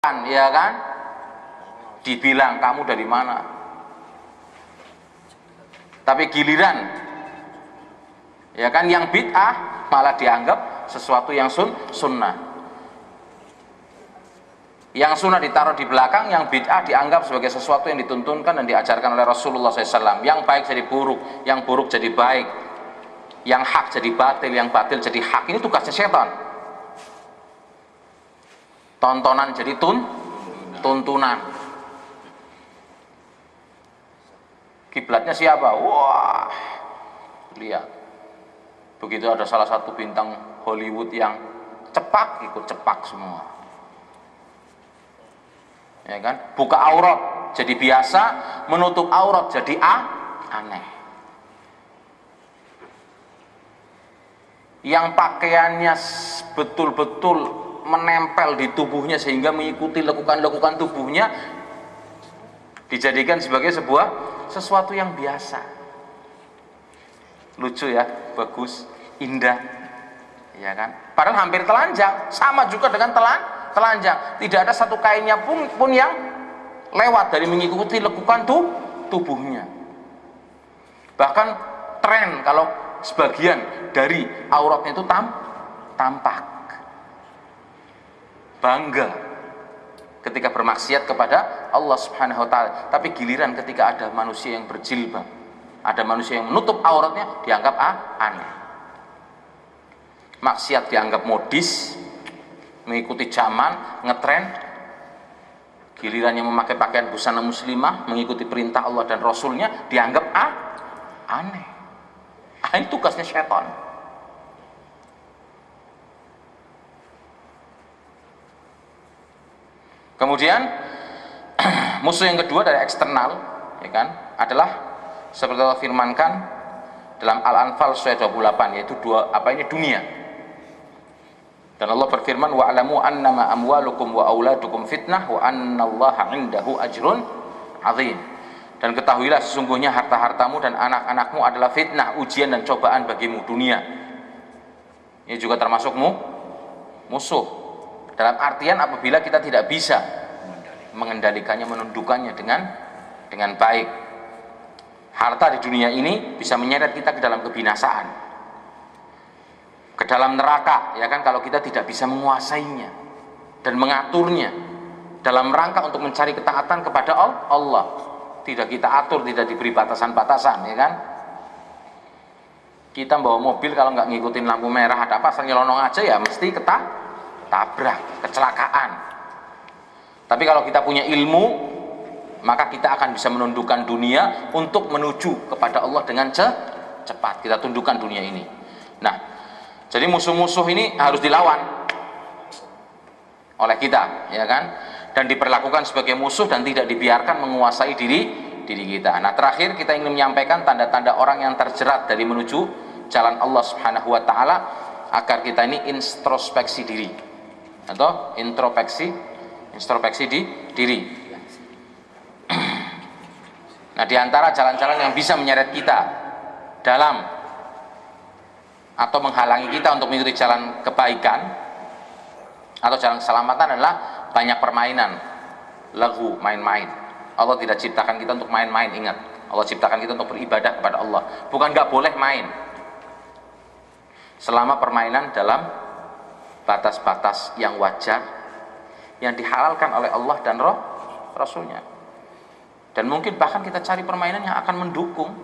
ya kan? Dibilang kamu dari mana? Tapi giliran ya kan yang bid'ah malah dianggap sesuatu yang sunnah. Yang sunnah ditaruh di belakang, yang bid'ah dianggap sebagai sesuatu yang dituntunkan dan diajarkan oleh Rasulullah SAW. Yang baik jadi buruk, yang buruk jadi baik, yang hak jadi batil, yang batil jadi hak. Ini tugasnya setan. Tontonan jadi tuntunan. Kiblatnya siapa? Wah, lihat. Begitu ada salah satu bintang Hollywood yang cepak, ikut cepak semua. Ya kan? Buka aurat jadi biasa, menutup aurat jadi aneh. Yang pakaiannya betul-betul menempel di tubuhnya sehingga mengikuti lekukan-lekukan tubuhnya dijadikan sebagai sesuatu yang biasa. Lucu ya, bagus, indah, ya kan? Padahal hampir telanjang, sama juga dengan telanjang. Tidak ada satu kainnya pun yang lewat dari mengikuti lekukan tubuhnya. Bahkan tren kalau sebagian dari auratnya itu tampak, bangga ketika bermaksiat kepada Allah Subhanahu wa taala. Tapi giliran ketika ada manusia yang berjilbab, ada manusia yang menutup auratnya, dianggap aneh. Maksiat dianggap modis, mengikuti zaman, ngetren. Giliran yang memakai pakaian busana muslimah, mengikuti perintah Allah dan Rasulnya, dianggap aneh. Ini tugasnya setan. Kemudian musuh yang kedua dari eksternal, ya kan, adalah seperti Allah firmankan dalam Al-Anfal ayat 28, yaitu dunia. Dan Allah berfirman, wa'lamu annama amwalukum wa auladukum fitnah wa annallaha 'indahu ajrun 'adzim. Dan ketahuilah sesungguhnya harta-hartamu dan anak-anakmu adalah fitnah, ujian dan cobaan bagimu, dunia. Ini juga termasuk musuh. Dalam artian apabila kita tidak bisa mengendalikannya, menundukannya dengan baik, harta di dunia ini bisa menyeret kita ke dalam kebinasaan, ke dalam neraka, ya kan, kalau kita tidak bisa menguasainya dan mengaturnya dalam rangka untuk mencari ketaatan kepada Allah. Tidak kita atur, tidak diberi batasan-batasan, ya kan. Kita bawa mobil kalau nggak ngikutin lampu merah, ada apa, asal nyelonong aja ya mesti tabrak, kecelakaan. Tapi kalau kita punya ilmu, maka kita akan bisa menundukkan dunia untuk menuju kepada Allah dengan cepat. Kita tundukkan dunia ini. Nah, jadi musuh-musuh ini harus dilawan oleh kita, ya kan? Dan diperlakukan sebagai musuh dan tidak dibiarkan menguasai diri kita. Nah, terakhir kita ingin menyampaikan tanda-tanda orang yang terjerat dari menuju jalan Allah Subhanahu wa taala, agar kita ini introspeksi diri atau introspeksi diri. Nah, di antara jalan-jalan yang bisa menyeret kita dalam atau menghalangi kita untuk mengikuti jalan kebaikan atau jalan keselamatan adalah banyak permainan, lagu, main-main. Allah tidak ciptakan kita untuk main-main, ingat. Allah ciptakan kita untuk beribadah kepada Allah. Bukan nggak boleh main, selama permainan dalam batas-batas yang wajar, yang dihalalkan oleh Allah dan Rasulnya. Dan mungkin bahkan kita cari permainan yang akan mendukung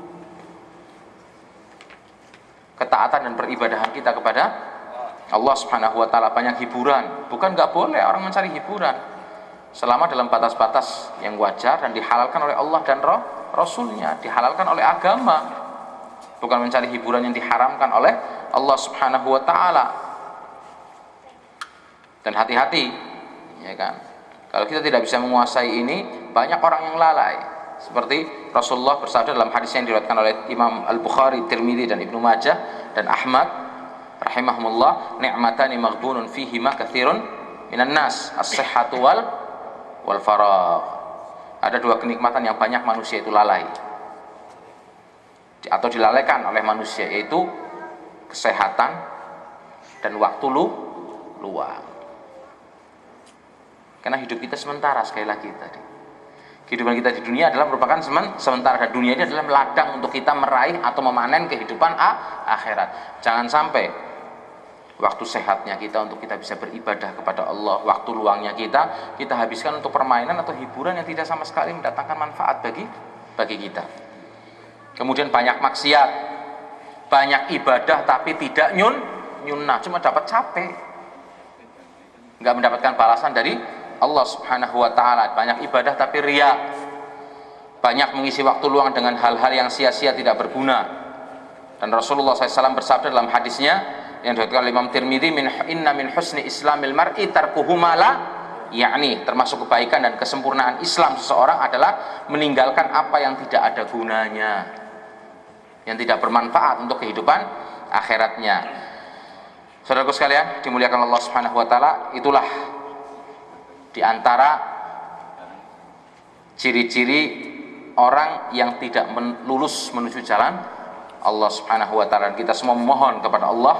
ketaatan dan peribadahan kita kepada Allah Subhanahu wa taala. Banyak hiburan, bukan nggak boleh orang mencari hiburan, selama dalam batas-batas yang wajar dan dihalalkan oleh Allah dan Rasulnya, dihalalkan oleh agama, bukan mencari hiburan yang diharamkan oleh Allah Subhanahu wa taala. Dan hati-hati, ya kan, kalau kita tidak bisa menguasai ini, banyak orang yang lalai. Seperti Rasulullah bersabda dalam hadis yang diriwayatkan oleh Imam Al-Bukhari, Tirmidzi dan Ibnu Majah dan Ahmad rahimahumullah, ni'matani maghdunun fihima katsirun minan nas, as-sihhatu wal faragh. Ada dua kenikmatan yang banyak manusia itu lalai atau dilalaikan oleh manusia, yaitu kesehatan dan waktu luang. Karena hidup kita sementara, sekali lagi tadi. Kehidupan kita di dunia adalah merupakan sementara, dan dunia ini adalah ladang untuk kita meraih atau memanen kehidupan akhirat. Jangan sampai waktu sehatnya kita untuk kita bisa beribadah kepada Allah, waktu luangnya kita habiskan untuk permainan atau hiburan yang tidak sama sekali mendatangkan manfaat bagi kita. Kemudian banyak maksiat, banyak ibadah tapi tidak nyunnah, cuma dapat capek, nggak mendapatkan balasan dari Allah Subhanahu wa ta'ala. Banyak ibadah tapi riya, banyak mengisi waktu luang dengan hal-hal yang sia-sia tidak berguna. Dan Rasulullah SAW bersabda dalam hadisnya yang diriwayatkan oleh Imam Tirmidzi, inna min husni islamil mar'i tarkuhu ma la yakni, termasuk kebaikan dan kesempurnaan Islam seseorang adalah meninggalkan apa yang tidak ada gunanya, yang tidak bermanfaat untuk kehidupan akhiratnya. Saudaraku sekalian, dimuliakan Allah Subhanahu wa ta'ala, itulah di antara ciri-ciri orang yang tidak lulus menuju jalan Allah Subhanahu wa ta'ala. Dan kita semua memohon kepada Allah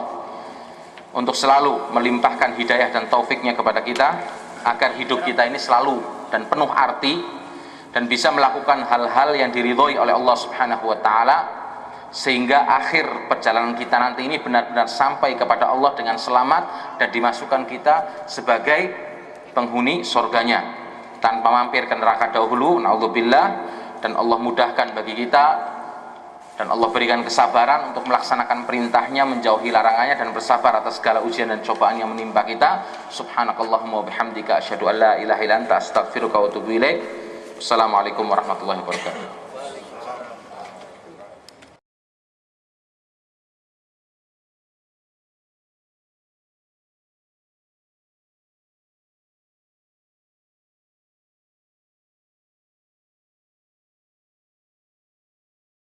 untuk selalu melimpahkan hidayah dan taufiknya kepada kita, agar hidup kita ini selalu dan penuh arti, dan bisa melakukan hal-hal yang diridhoi oleh Allah Subhanahu wa ta'ala, sehingga akhir perjalanan kita nanti ini benar-benar sampai kepada Allah dengan selamat dan dimasukkan kita sebagai penghuni surganya tanpa mampir ke neraka dahulu, naudzubillah. Dan Allah mudahkan bagi kita, dan Allah berikan kesabaran untuk melaksanakan perintahnya, menjauhi larangannya, dan bersabar atas segala ujian dan cobaan yang menimpa kita. Subhanakallahumma wa bihamdika asyhadu an la ilaha illa anta astaghfiruka wa atubu ilaik. Wassalamualaikum warahmatullahi wabarakatuh.